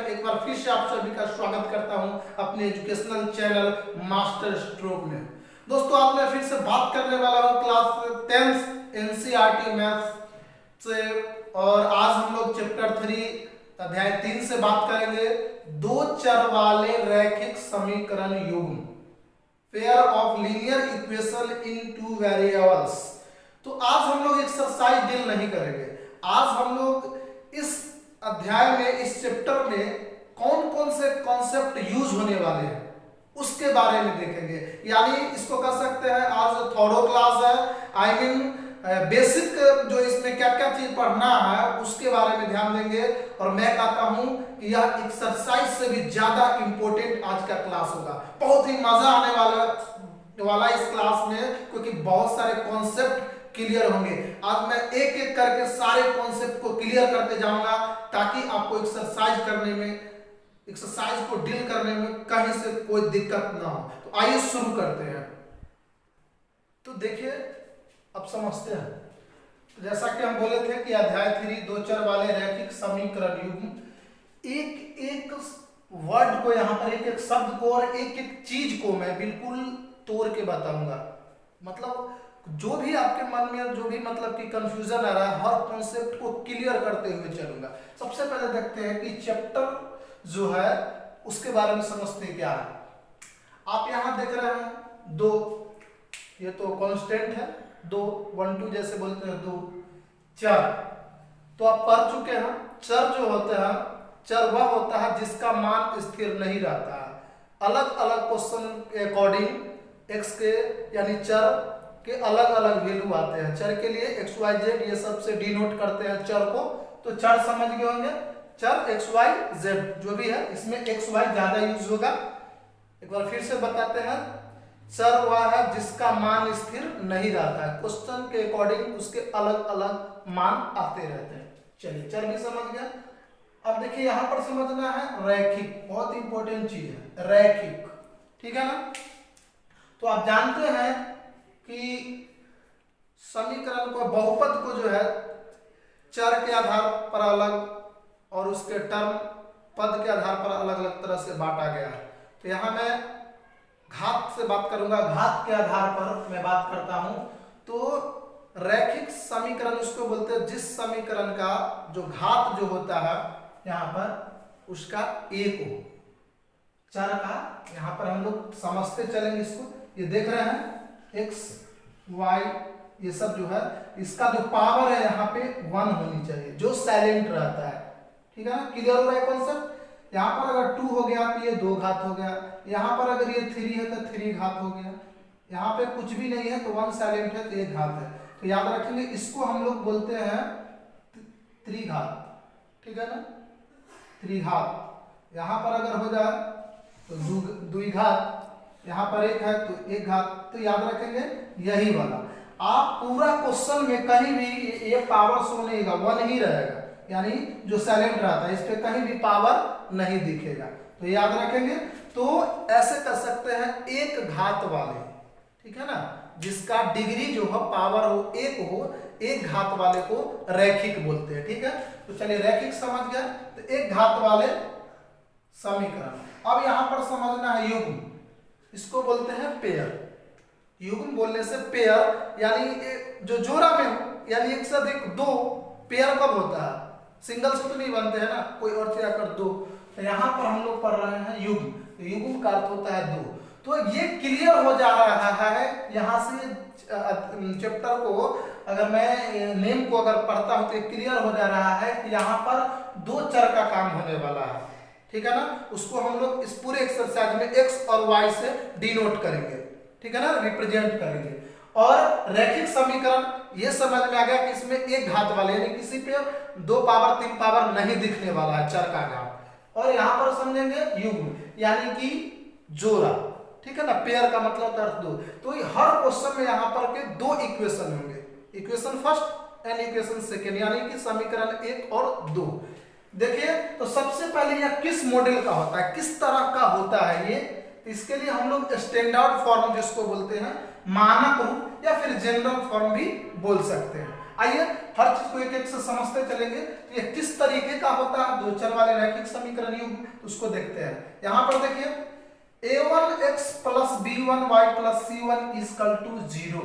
एक बार फिर से आप सभी का स्वागत करता हूं अपने एजुकेशनल चैनल मास्टर स्ट्रोक में। दोस्तों आज मैं फिर से बात करने वाला हूं क्लास 10th एनसीईआरटी मैथ्स से, और आज हम लोग चैप्टर 3 अध्याय 3 से बात करेंगे। दो चर वाले रैखिक समीकरण युग्म, pair of linear equation in two variables. तो आज हम लोग एक्सरसाइज डील नहीं करेंगे। आज हम लोग इस अध्याय में, इस चैप्टर में कौन कौन से कॉन्सेप्ट यूज होने वाले हैं उसके बारे में देखेंगे। यानी इसको कह सकते हैं आज थोरो क्लास है। आई मीन बेसिक जो इसमें क्या क्या चीज पढ़ना है उसके बारे में ध्यान देंगे। और मैं कहता हूं कि यह एक्सरसाइज से भी ज्यादा इंपॉर्टेंट आज का क्लास होगा। बहुत ही मजा आने वाला इस क्लास में, क्योंकि बहुत सारे कॉन्सेप्ट क्लियर होंगे। आज मैं एक एक करके सारे कॉन्सेप्ट को क्लियर करते जाऊंगा ताकि आपको एक्सरसाइज करने में, एक्सरसाइज को डील करने में कहीं से कोई दिक्कत ना हो। तो आइए शुरू करते हैं। तो देखिए, अब समझते हैं। तो जैसा कि हम बोले थे कि अध्याय 3 दो चर वाले रैखिक समीकरण युग्म, एक एक वर्ड को, यहाँ पर एक एक शब्द को और एक एक चीज को मैं बिल्कुल तोड़ के बताऊंगा। मतलब जो भी आपके मन में जो भी मतलब कि कंफ्यूजन आ रहा है, हर कॉन्सेप्ट को क्लियर करते हुए चलूंगा। सबसे पहले देखते हैं कि चैप्टर जो है उसके बारे में समझते हैं क्या है। आप यहां देख रहे हैं दो, ये तो कांस्टेंट है, दो 1 2 जैसे बोलते हैं, दो चर तो आप पढ़ चुके हैं। चर जो होता है, चर वह होता है जिसका मान स्थिर नहीं रहता है। अलग अलग क्वेश्चन के अकॉर्डिंग एक्स के यानी चर के अलग अलग वैल्यू आते हैं। चर के लिए एक्स वाई जेड ये सब से डिनोट करते हैं चर को। तो चर समझ गए होंगे, चर एक्स वाई जेड जो भी है, इसमें एक्स वाई ज्यादा यूज होगा। एक बार फिर से बताते हैं, चर वह है जिसका मान स्थिर नहीं रहता है। क्वेश्चन के अकॉर्डिंग उसके अलग अलग मान आते रहते हैं। चलिए, चर भी समझ गया। अब देखिए यहां पर समझना है रैखिक, बहुत इंपॉर्टेंट चीज है रैखिक, ठीक है ना। तो आप जानते हैं कि समीकरण को, बहुपद को जो है चर के आधार पर अलग और उसके टर्म पद के आधार पर अलग अलग तरह से बांटा गया है। तो यहां मैं घात से बात करूंगा, घात के आधार पर मैं बात करता हूं। तो रैखिक समीकरण उसको बोलते हैं जिस समीकरण का जो घात जो होता है यहां पर उसका एक हो, चर का। यहां पर हम लोग समझते चलेंगे इसको। ये देख रहे हैं एक्स वाई ये सब जो है, इसका जो पावर है यहाँ पे 1 होनी चाहिए, जो साइलेंट रहता है, ठीक है ना। क्लियर हो रहा है कॉन्सेप्ट। यहाँ पर अगर 2 हो गया तो ये 2 घात हो गया। यहाँ पर अगर ये 3 है तो 3 घात हो गया। यहाँ पे कुछ भी नहीं है तो 1 साइलेंट है तो 1 घात है। तो याद रखेंगे, इसको हम लोग बोलते हैं त्रिघात, ठीक है ना, त्रिघात। यहाँ पर अगर हो जाए तो द्विघात, यहाँ पर 1 है तो 1 घात। तो याद रखेंगे यही वाला। आप पूरा क्वेश्चन में कहीं भी ये पावर शो नहीं होगा, 1 ही रहेगा, यानी जो साइलेंट रहता है इस पे कहीं भी पावर नहीं दिखेगा। तो याद रखेंगे। तो ऐसे कर सकते हैं एक घात वाले, ठीक है ना, जिसका डिग्री जो है पावर हो 1 हो, एक घात वाले को रैखिक बोलते हैं, ठीक है। तो चलिए रैखिक समझ गए। तो एक घात वाले समीकरण। अब यहां पर समझना है युग्म, इसको बोलते हैं पेयर। युग्म बोलने से पेयर यानी जो जोड़ा में हो, यानी एक से अधिक दो पेयर कब होता है, सिंगल से तो नहीं बनते हैं ना, कोई और से आकर दो। तो यहाँ पर हम लोग पढ़ रहे हैं युग्म। तो युग्म का अर्थ होता है 2। तो ये क्लियर हो जा रहा है यहाँ से चैप्टर को, अगर मैं नेम को अगर पढ़ता हूँ तो क्लियर हो जा रहा है कि यहाँ पर 2 चर का काम होने वाला है, ठीक है ना। उसको हम लोग इस पूरे एक्सरसाइज में एक्स और वाई से डिनोट करेंगे, ठीक है ना, रिप्रेजेंट करेंगे। और रैखिक समीकरण ये समझ में आ गया कि इसमें एक घात वाले, यानी किसी पे 2 पावर 3 पावर नहीं दिखने वाला है चर का घात। और यहाँ पर समझेंगे युग्म यानी कि जोड़ा, ठीक है ना। पेयर का मतलब अर्थ 2। तो हर क्वेश्चन में यहाँ पर के 2 इक्वेशन होंगे, equation first and equation second, यानी कि समीकरण 1 और 2। देखिए, तो सबसे पहले यह किस मॉडल का होता है, किस तरह का होता है ये। इसके लिए हम लोग स्टैंडर्ड फॉर्म जिसको बोलते हैं मानक रूप या फिर जनरल फॉर्म भी बोल सकते हैं। आइए हर चीज को एक एक से समझते चलेंगे। ये किस तरीके का होता है दो चर वाले रैखिक समीकरण युग्म, उसको देखते हैं। यहाँ पर देखिए a1x plus b1y plus c1 equal to 0,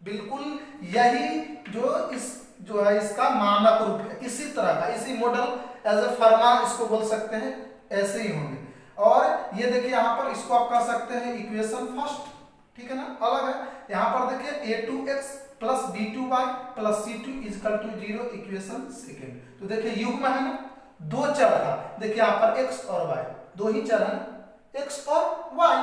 बिल्कुल यही जो है इसका मानक रूप है। इसी तरह का, इसी मॉडल एज ए फर्मा इसको बोल सकते हैं, ऐसे ही होंगे। और ये देखिए यहाँ पर इसको आप कह सकते हैं इक्वेशन फर्स्ट, ठीक है ना, अलग है। यहाँ पर देखिए a2x plus b2y plus c2 equal to 0 equation second. तो देखिए युग्म है ना, दो चर था, देखिए यहाँ पर x और y, दो ही चर है ना, x और y।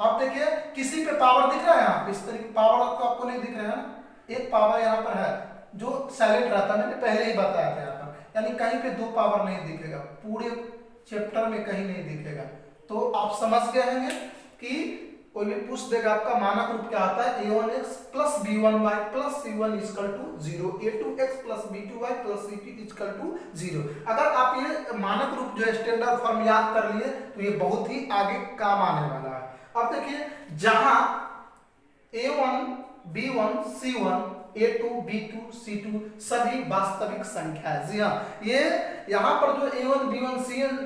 अब देखिए किसी पे पावर दिख रहा है यहाँ पे, इस तरीके पावर आपको नहीं दिख रहा है ना, एक पावर यहाँ पर है जो साइलेंट रहता है, मैंने पहले ही बताया था यहाँ पर, यानी कहीं पे दो पावर नहीं दिखेगा, पूरे चैप्टर में कहीं नहीं दिखेगा। तो आप समझ गए होंगे कि कोई भी पूछ देगा आपका मानक रूप क्या आता है, a1x plus b1y plus c1 equal to 0, a2x plus b2y plus c2 equal to 0। अगर आप ये मानक रूप जो है स्टैंडर्ड फॉर्म याद कर लिए तो ये बहुत ही आगे काम आने वाला है। अब देखिए जहां a1 b1 c1 a2 b2 c2 सभी वास्तविक संख्या है। जी हाँ, ये यहाँ पर जो a1 b1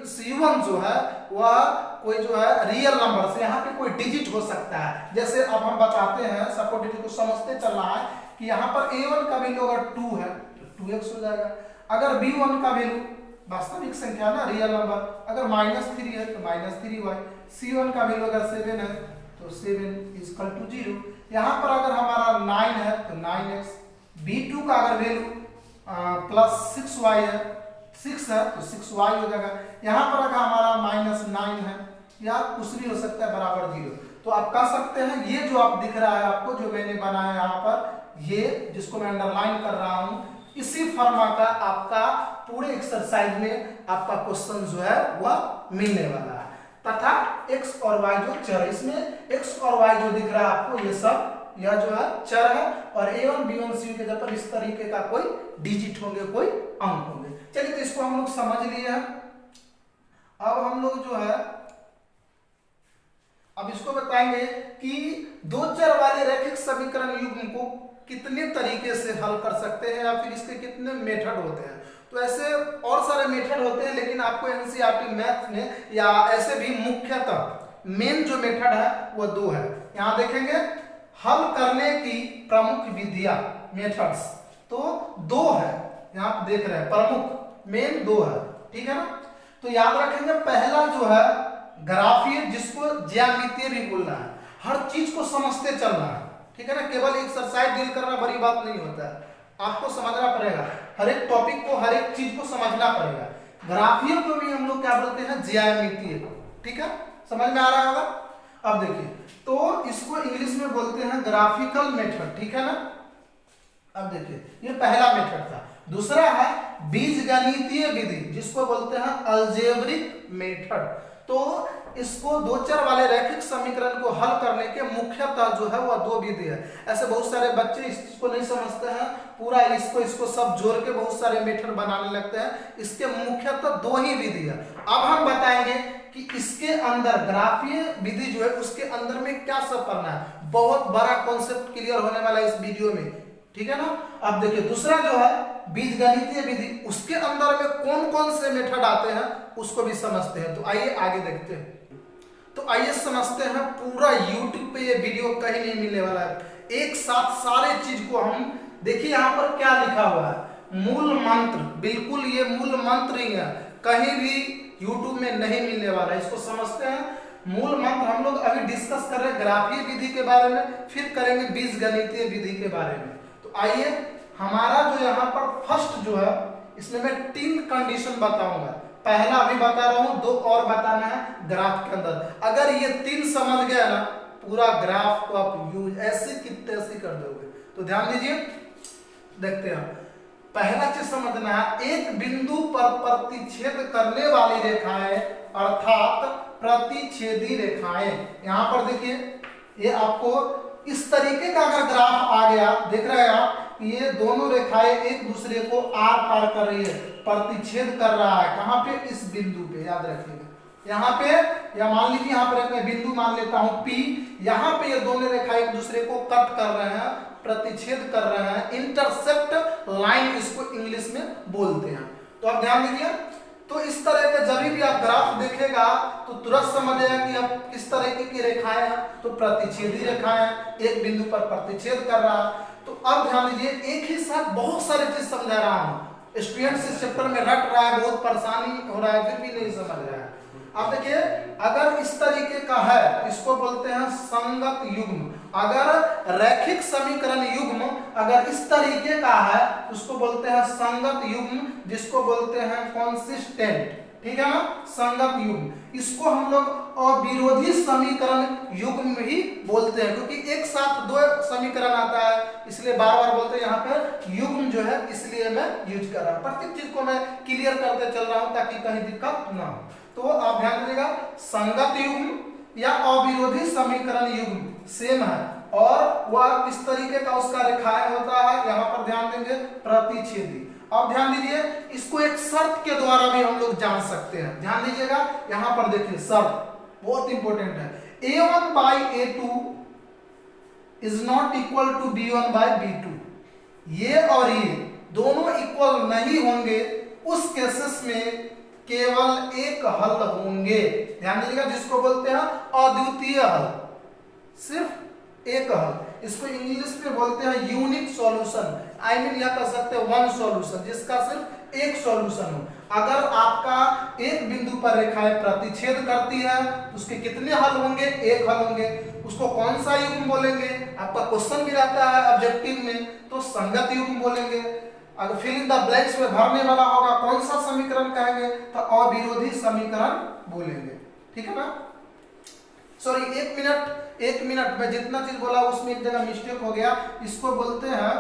c1 जो है वह कोई जो है रियल नंबर से यहाँ पे कोई डिजिट हो सकता है। जैसे अब हम बताते हैं, सपोर्ट डिजिट को समझते चल रहा है कि यहाँ पर a1 का वैल्यू अगर 2 है तो 2x हो जाएगा। अगर b1 का वैल्यू वास्तविक संख्या ना, रियल नंबर, अगर -3 है तो -3y, c1 का वैल्यू अगर 7 है तो 7 इक्वल टू 0। यहाँ पर अगर हमारा 9 है तो 9x, b2 का अगर वैल्यू प्लस 6y है, 6 है तो 6y हो जाएगा। यहाँ पर अगर हमारा -9 है या कुछ भी हो सकता है बराबर 0, तो आप कह सकते हैं ये जो आप दिख रहा है आपको, जो मैंने बनाया यहाँ पर, ये जिसको मैं अंडरलाइन कर रहा हूँ, इसी फॉर्मा का आपका पूरे एक्सरसाइज में आपका क्वेश्चन जो है वह मिलने वाला है। तथा x और y जो चर, इसमें x और y जो दिख रहा है आपको, ये सब यह जो है चर है, और a1 b1 c1 के जगह पर इस तरीके का कोई डिजिट होंगे, कोई अंक होंगे। चलिए तो इसको हम लोग समझ लिए हैं। अब हम लोग जो है अब इसको बताएंगे कि दो चर वाले रैखिक समीकरण युग्म को कितने तरीके से हल कर सकते हैं या फिर इसके कितने मेथड होते हैं। तो ऐसे और सारे मेथड होते हैं, लेकिन आपको एनसीईआरटी मैथ में या ऐसे भी मुख्यतः मेन जो मेथड है वो दो है। यहाँ देखेंगे हल करने की प्रमुख विधियां, मेथड्स तो दो है, यहाँ आप देख रहे हैं प्रमुख मेन दो है, ठीक है ना। तो याद रखेंगे पहला जो है ग्राफीय, जिसको ज्यामितीय भी बोलना है, हर चीज को समझते चलना है, ठीक है ना। केवल एक्सरसाइज डील करना बड़ी बात नहीं होता है, आपको समझना पड़ेगा, हर एक टॉपिक को, हर एक चीज को समझना पड़ेगा। ग्राफीय को भी हम लोग क्या बोलते हैं, ज्यामितीय, ठीक है, समझ में आ रहा होगा। अब देखिए तो इसको इंग्लिश में बोलते हैं ग्राफिकल मेथड, ठीक है ना। अब देखिए ये पहला मेथड था। दूसरा है बीजगणितीय विधि, जिसको बोलते हैं अलजेब्रिक मेथड। तो इसको दो चर वाले रैखिक समीकरण को हल करने के मुख्यतः जो है वह दो विधि है। ऐसे बहुत सारे बच्चे इस चीज को नहीं समझते हैं, पूरा इसको सब जोड़ के बहुत सारे मेथड बनाने लगते हैं। इसके मुख्यतः दो ही विधि है। अब हम बताएंगे कि इसके अंदर ग्राफीय विधि जो है उसके अंदर में क्या सब करना है। बहुत बड़ा कॉन्सेप्ट क्लियर होने वाला है इस वीडियो में, ठीक है ना। अब देखिए दूसरा जो है बीजगणितीय विधि, उसके अंदर में कौन कौन से मेथड आते हैं उसको भी समझते हैं। तो आइए आगे देखते हैं। तो आइए समझते हैं, पूरा YouTube पे ये वीडियो कहीं नहीं मिलने वाला है, एक साथ सारे चीज को हम देखिए। यहाँ पर क्या लिखा हुआ है, मूल मंत्र, बिल्कुल ये मूल मंत्र ही है, कहीं भी YouTube में नहीं मिलने वाला है। इसको समझते हैं। मूल मंत्र हम लोग अभी डिस्कस कर रहे हैं ग्राफीय विधि के बारे में, फिर करेंगे बीजगणितीय विधि के बारे में। तो आइए हमारा जो यहाँ पर फर्स्ट जो है, इसमें मैं 3 कंडीशन बताऊंगा। पहला अभी बता रहा हूं, 2 और बताना है ग्राफ के अंदर। अगर ये 3 समझ गया ना, पूरा ग्राफ को आप यूज ऐसे की तैसे कर दोगे। तो ध्यान दीजिए, देखते हैं। पहला चीज समझना है, एक बिंदु पर प्रतिच्छेद करने वाली रेखाएं अर्थात प्रतिच्छेदी रेखाएं। यहां पर देखिए ये आपको इस तरीके का अगर ग्राफ आ गया, देख रहे हैं आप, ये दोनों रेखाएं एक दूसरे को आर पार कर रही है, प्रतिच्छेद कर रहा है। कहां पे, इस बिंदु पे, याद रखिएगा यहाँ पे, या मान लीजिए यहाँ पर एक मैं बिंदु मान लेता हूं P, यहाँ पे ये दोनों रेखा एक दूसरे को कट कर रहे हैं, प्रतिच्छेद कर रहे हैं, इंटरसेक्ट लाइन इसको इंग्लिश में बोलते हैं। तो आप ध्यान दीजिए, तो इस तरह के जब भी आप ग्राफ देखेगा तो तुरंत समझ जाएगा कि अब किस तरह की रेखाएं हैं, तो प्रतिच्छेदी रेखाएं, एक बिंदु पर प्रतिच्छेद कर रहा है। तो अब ध्यान दीजिए, एक ही साथ बहुत सारे चीज समझा रहा हूं, स्टूडेंट्स इस चैप्टर में रट रहा है, बहुत परेशानी हो रहा है, फिर भी नहीं समझ रहा है। अब देखिए, अगर इस तरीके का है, इसको बोलते हैं संगत युग्म। अगर रैखिक समीकरण युग्म अगर इस तरीके का है, उसको बोलते हैं संगत युग्म, जिसको बोलते हैं कंसिस्टेंट, ठीक है ना, संगत युग्म। इसको हम लोग अविरोधी समीकरण युग्म भी बोलते हैं, क्योंकि एक साथ दो समीकरण आता है, इसलिए बार बार बोलते हैं यहाँ पर युग्म जो है, इसलिए मैं यूज कर रहा हूँ। प्रत्येक चीज को मैं क्लियर करते चल रहा हूँ ताकि कहीं दिक्कत ना हो। तो आप ध्यान दीजिएगा, संगत युग्म या अविरोधी समीकरण युग्म सेम है, और वह किस तरीके का उसका रेखाएं होता है, यहाँ पर ध्यान देंगे प्रतिच्छेदी। अब ध्यान दीजिए, इसको एक शर्त के द्वारा भी हम लोग जान सकते हैं। ध्यान दीजिएगा, यहाँ पर देखिए शर्त बहुत इंपॉर्टेंट है, A1 by A2 is not equal to B1 by B2। ये और ये दोनों इक्वल नहीं होंगे, उस केसेस में केवल एक हल होंगे। ध्यान दीजिएगा, जिसको बोलते हैं अद्वितीय हल, सिर्फ एक हल। इसको इंग्लिश में बोलते हैं यूनिक सॉल्यूशन, आई मीन या कह सकते हैं वन सॉल्यूशन, जिसका सिर्फ एक सॉल्यूशन हो। अगर आपका एक बिंदु पर रेखाएं प्रतिच्छेद करती है, उसके कितने हल होंगे? एक हल होंगे। उसको कौन सा युग्म बोलेंगे? आपका क्वेश्चन भी रहता है ऑब्जेक्टिव में, तो संगत युग्म बोलेंगे। अगर फिल इन द ब्लैंक्स में भरने वाला होगा, कौन सा समीकरण कहेंगे? तो अविरोधी समीकरण बोलेंगे, ठीक है ना। सॉरी, एक मिनट में जितना चीज बोला उसमें एक जगह मिस्टेक हो गया। इसको बोलते हैं,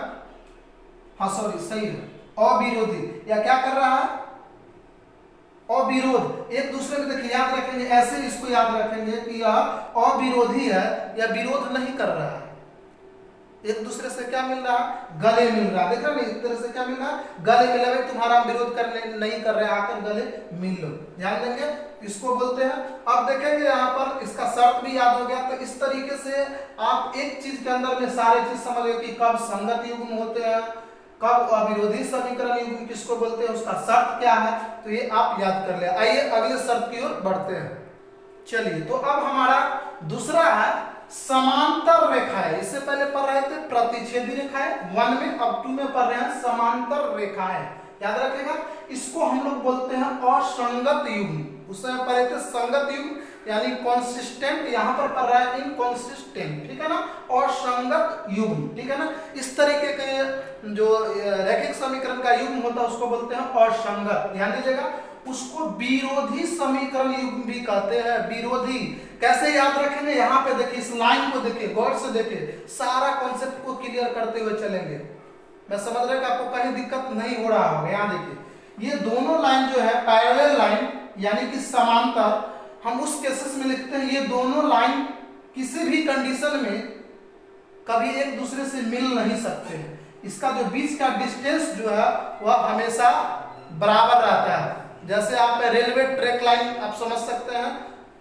हाँ सॉरी सही है, अविरोधी। या क्या कर रहा है? अविरोध। एक दूसरे में देखिए, याद रखेंगे, ऐसे इसको याद रखेंगे कि यह अविरोधी है या विरोध नहीं कर रहा है। एक दूसरे से क्या मिल रहा है? गले मिल रहा है। देख रहे हैं, एक तरह से क्या मिल रहा है? गले मिल रहा है। तुम्हारा विरोध करने नहीं कर रहे, आकर गले मिल लो। ध्यान देंगे, इसको बोलते हैं। अब देखेंगे यहाँ पर इसका शर्त भी याद हो गया। तो इस तरीके से आप एक चीज के अंदर में सारे चीज समझ गए कि कब संगत युग्म होते हैं, कब अविरोधी समीकरण युग्म किसको बोलते हैं, उसका शर्त क्या है, तो ये आप याद कर ले। आइए अगले शर्त की ओर बढ़ते हैं। चलिए, तो अब हमारा दूसरा है समांतर रेखाएं। इससे पहले पढ़ रहे थे प्रतिच्छेदी रेखाएं 1 में, अब 2 में पढ़ रहे हैं समांतर रेखाएं। याद रखिएगा, इसको हम लोग बोलते हैं असंगत युग्म। उस समय पढ़े थे संगत युग्म यानी कंसिस्टेंट, यहाँ पर पढ़ रहा है इनकंसिस्टेंट, ठीक है ना, असंगत युग्म, ठीक है ना। इस तरीके के जो रैखिक समीकरण का युग्म होता है उसको बोलते हैं असंगत। ध्यान दीजिएगा, उसको विरोधी समीकरण युग्म भी कहते हैं। विरोधी कैसे याद रखेंगे? यहाँ पे देखिए, इस लाइन को देखिए, गौर से देखिए, सारा कॉन्सेप्ट को क्लियर करते हुए चलेंगे। मैं समझ रहा हूं कि आपको कहीं दिक्कत नहीं हो रहा होगा। यहाँ देखिए, ये दोनों लाइन जो है पैरेलल लाइन यानी कि समांतर, हम उस केसेस में लिखते हैं ये दोनों लाइन किसी भी कंडीशन में कभी एक दूसरे से मिल नहीं सकते हैं। इसका जो बीच का डिस्टेंस जो है वह हमेशा बराबर रहता है। जैसे आप रेलवे ट्रैक लाइन आप समझ सकते हैं,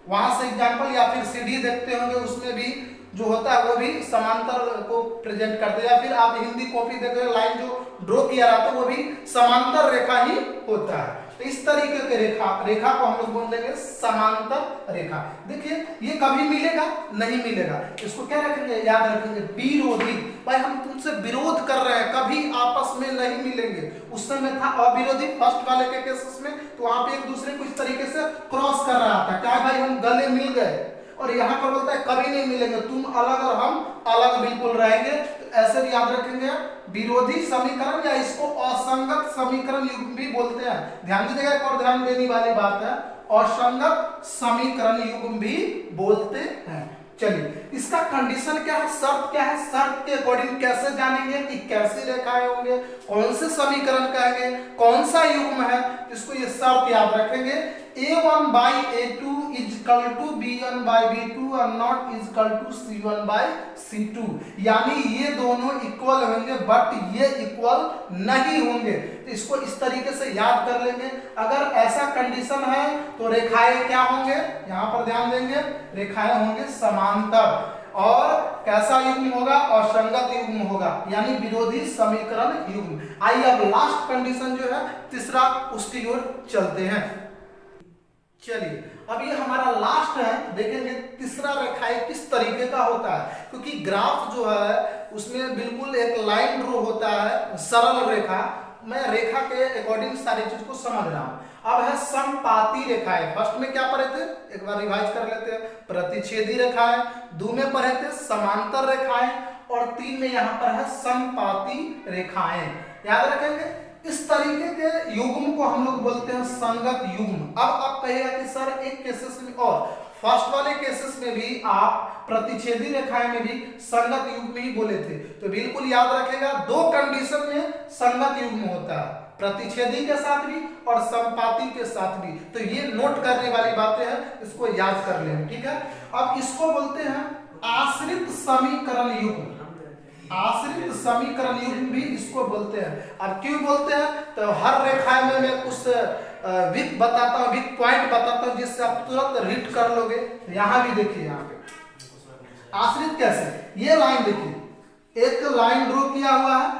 वहां से एग्जांपल, या फिर सीढ़ी देखते होंगे, उसमें भी जो होता है वो भी समांतर को प्रेजेंट करते हैं। या फिर आप हिंदी कॉपी देखते हैं, लाइन जो ड्रॉ किया रहता है वो भी समांतर रेखा ही होता है। तो इस तरीके के रेखा को हम लोग बोल देंगे समांतर रेखा। देखिए, ये कभी मिलेगा नहीं मिलेगा, इसको क्या रखेंगे? याद रखेंगे विरोधी। भाई हम तुमसे विरोध कर रहे हैं, कभी आपस में नहीं मिलेंगे। उस समय था अविरोधी फर्स्ट वाले के केसेस में, तो वहां पे एक दूसरे को इस तरीके से क्रॉस कर रहा था, क्या भाई हम गले मिल गए। और यहाँ पर बोलता है कभी नहीं मिलेंगे, तुम अलग और हम अलग बिल्कुल रहेंगे। तो ऐसे भी याद रखेंगे, विरोधी समीकरण या इसको असंगत समीकरण युग्म भी बोलते हैं। ध्यान दीजिएगा, एक और ध्यान देने वाली बात है, असंगत समीकरण युग्म भी बोलते हैं। चलिए, इसका कंडीशन क्या है, शर्त क्या है? शर्त के अकॉर्डिंग कैसे जानेंगे कि कैसी रेखाएं होंगे, कौन से समीकरण कहेंगे, कौन सा युग्म है, इसको ये शर्त याद रखेंगे A1 by A2 is equal to B1 by B2 और not is equal to C1 by C2, यानी ये दोनों इक्वल होंगे बट ये इक्वल नहीं होंगे। तो इसको इस तरीके से याद कर लेंगे। अगर ऐसा कंडीशन है तो रेखाएं क्या होंगे, यहाँ पर ध्यान देंगे, रेखाएं होंगे समांतर और कैसा युग्म होगा, असंगत युग्म होगा, यानी विरोधी समीकरण युग्म। आइए अब लास्ट कंडीशन जो है तीसरा, उसकी ओर चलते हैं। चलिए अब ये हमारा लास्ट है, देखेंगे तीसरा रेखाएं किस तरीके का होता है, क्योंकि ग्राफ जो है उसमें बिल्कुल एक लाइन ड्रॉ होता है, सरल रेखा। मैं रेखा के अकॉर्डिंग सारी चीज को समझ रहा हूं। अब है समपाती रेखाएं। फर्स्ट में क्या पढ़े थे, एक बार रिवाइज कर लेते हैं। प्रतिच्छेदी रेखाएं, 2 में पढ़े थे समांतर रेखाएं और 3 में यहाँ पर है समपाती रेखाएं। याद रखेंगे, इस तरीके के युग्म को हम लोग बोलते हैं संगत युग्म। अब आप कहिएगा कि सर एक केसेस में और फर्स्ट वाले केसेस में भी आप प्रतिच्छेदी रेखाएं में भी संगत युग्म ही बोले थे, तो बिल्कुल याद रखेगा 2 कंडीशन में संगत युग्म होता है, प्रतिच्छेदी के साथ भी और समपाती के साथ भी। तो ये नोट करने वाली बातें हैं, इसको याद कर लें, ठीक है। अब इसको बोलते हैं आश्रित समीकरण युग्म। आश्रित समीकरण युग्म भी इसको बोलते हैं। अब क्यों बोलते हैं, तो हर रेखा में मैं कुछ वीक बताता हूँ, वीक पॉइंट बताता हूँ, जिससे आप तुरंत रीड कर लोगे। तो यहाँ भी देखिए, यहाँ पे आश्रित कैसे, ये लाइन देखिए, एक लाइन ड्रॉ किया हुआ है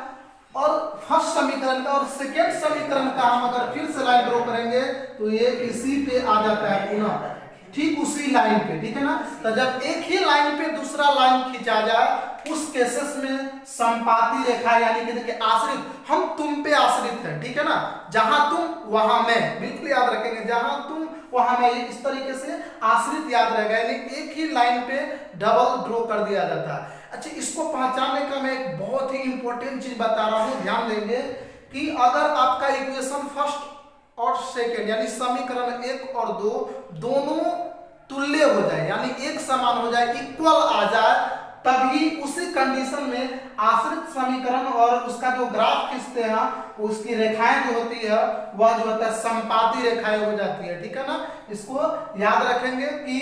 और फर्स्ट समीकरण का और सेकेंड समीकरण का हम अगर फिर से लाइन ड्रॉ करेंगे तो ये इसी पे आ जाता है पुनः, ठीक उसी लाइन पे, ठीक है ना। तो जब एक ही लाइन पे दूसरा लाइन खींचा जाए उस केसेस में संपाती रेखा, यानी कि देखिए आश्रित, हम तुम पे आश्रित है, ठीक है ना, जहां तुम वहां मैं, बिल्कुल याद रखेंगे, जहां तुम वहां मैं, इस तरीके से आश्रित याद रहेगा, यानी एक ही लाइन पे डबल ड्रॉ कर दिया जाता है। अच्छा, इसको पहचानने का मैं एक बहुत ही इंपॉर्टेंट चीज बता रहा हूं, ध्यान देंगे कि अगर आपका इक्वेशन फर्स्ट और सेकेंड यानी समीकरण 1 और 2 दोनों तुल्य हो जाए, यानी एक समान हो जाए, इक्वल आ जाए, तभी उसी कंडीशन में आश्रित समीकरण और उसका जो ग्राफ खींचते हैं उसकी रेखाएं जो होती है वह जो होता है संपाती रेखाएं हो जाती है, ठीक है ना। इसको याद रखेंगे कि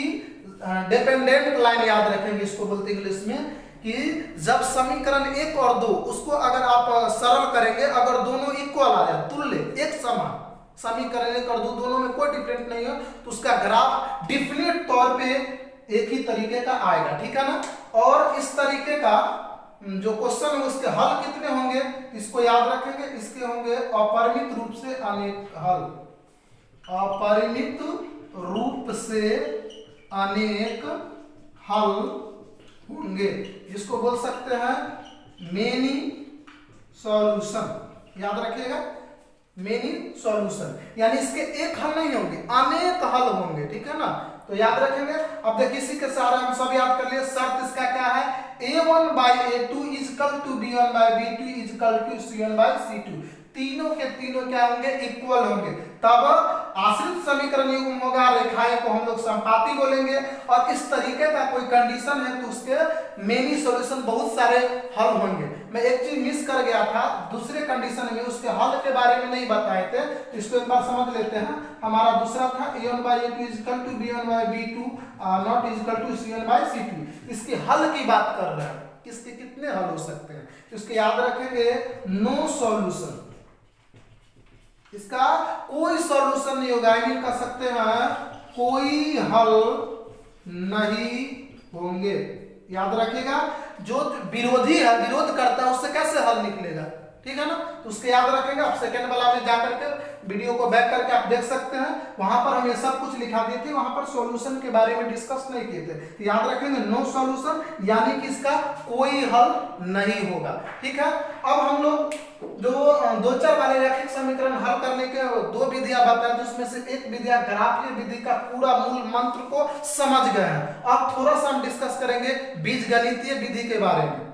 डिपेंडेंट लाइन याद रखेंगे, इसको बोलते हैं इंग्लिश में कि जब समीकरण 1 और 2 उसको अगर आप सरल करेंगे, अगर दोनों इक्वल आ जाए, तुल्य एक समान, समीकरण 1 और 2 दोनों में कोई डिफरेंट नहीं है, तो उसका ग्राफ डिफिनिट तौर पे एक ही तरीके का आएगा, ठीक है ना। और इस तरीके का जो क्वेश्चन है उसके हल कितने होंगे, इसको याद रखेंगे, इसके होंगे अपरिमित रूप से अनेक हल, अपरिमित रूप से अनेक हल होंगे, जिसको बोल सकते हैं मेनी सॉल्यूशन। याद रखिएगा, मेनी सॉल्यूशन, यानी इसके एक हल नहीं होंगे, अनेक हल होंगे, ठीक है ना। तो याद रखेंगे। अब देखिए इसी के सहारे हम सब याद कर लिए। शर्त इसका क्या है, A1 by A2 is equal to B1 by B2 is equal to C1 by C2, तीनों के तीनों क्या होंगे, इक्वल होंगे, तब आश्रित समीकरण युग्म होगा, रेखाएं को हम लोग संपाती बोलेंगे। और इस तरीके का कोई कंडीशन है तो उसके मेनी सॉल्यूशन, बहुत सारे हल होंगे। मैं एक चीज मिस कर गया था, दूसरे कंडीशन में उसके हल के बारे में नहीं बताए थे, तो इसको एक बार समझ लेते हैं। हमारा दूसरा था A1 by A2 is equal to B1 by B2 not is equal to C1 by C2, इसके हल की बात कर रहे हैं, इसके कितने हल हो सकते हैं, तो इसके याद रखेंगे नो सॉल्यूशन, इसका कोई सॉल्यूशन नहीं होगा, आई मीन कर सकते हैं कोई हल नहीं होंगे। याद रखिएगा, जो विरोधी है, विरोध करता है, उससे कैसे हल निकलेगा, ठीक है ना। तो उसके याद रखेंगे। आप सेकंड वाला में जाकर के वीडियो को बैक करके आप देख सकते हैं, वहां पर हम ये सब कुछ लिखा दिए थे, वहां पर सॉल्यूशन के बारे में डिस्कस नहीं किए थे। तो याद रखेंगे नो सॉल्यूशन, यानी कि इसका कोई हल नहीं होगा, ठीक है। अब हम लोग जो 2-4 वाले रैखिक समीकरण हल करने के 2 विधियां बताएं, जिसमें से एक विधिया ग्राफीय विधि का पूरा मूल मंत्र को समझ गए हैं। अब थोड़ा सा हम डिस्कस करेंगे बीजगणितीय विधि के बारे में।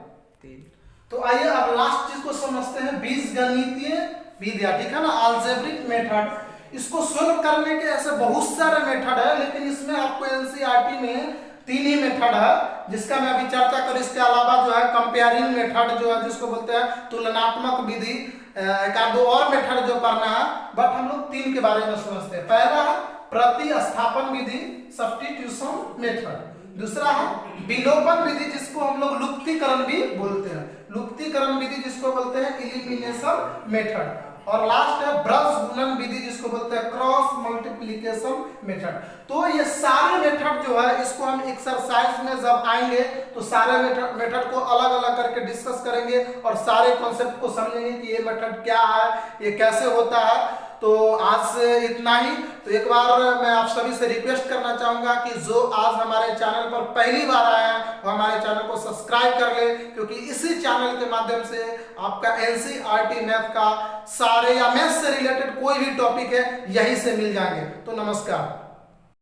तो आइए अब लास्ट चीज को समझते हैं, बीजगणितीय विधियां, ठीक है ना, अलजेब्रिक मेथड। इसको सोल्व करने के ऐसे बहुत सारे मेथड है, लेकिन इसमें आपको एनसीईआरटी में 3 ही मेथड है जिसका मैं अभी चर्चा करूं। इसके अलावा जो है कंपेयरिंग मेथड जो है, जिसको बोलते हैं तुलनात्मक विधि, एक 2 और मेथड जो करना है, बट हम लोग 3 के बारे में समझते हैं। पहला है प्रतिस्थापन विधि, सब्स्टिट्यूशन मेथड। दूसरा है विलोपन विधि, जिसको हम लोग लुप्तीकरण भी बोलते हैं, लुप्तीकरण विधि जिसको बोलते हैं इलिमिनेशन मेथड। और लास्ट है ब्रश गुणन विधि, जिसको बोलते हैं क्रॉस मल्टीप्लिकेशन मेथड। तो ये सारे मेथड जो है, इसको हम एक्सरसाइज में जब आएंगे तो सारे मेथड को अलग अलग करके डिस्कस करेंगे और सारे कॉन्सेप्ट को समझेंगे कि ये मेथड क्या है, ये कैसे होता है। तो आज से इतना ही। तो एक बार मैं आप सभी से रिक्वेस्ट करना चाहूंगा कि जो आज हमारे चैनल पर पहली बार आया है वो हमारे चैनल को सब्सक्राइब कर ले, क्योंकि इसी चैनल के माध्यम से आपका एनसीईआरटी मैथ का सारे या मैथ से रिलेटेड कोई भी टॉपिक है यहीं से मिल जाएंगे। तो नमस्कार।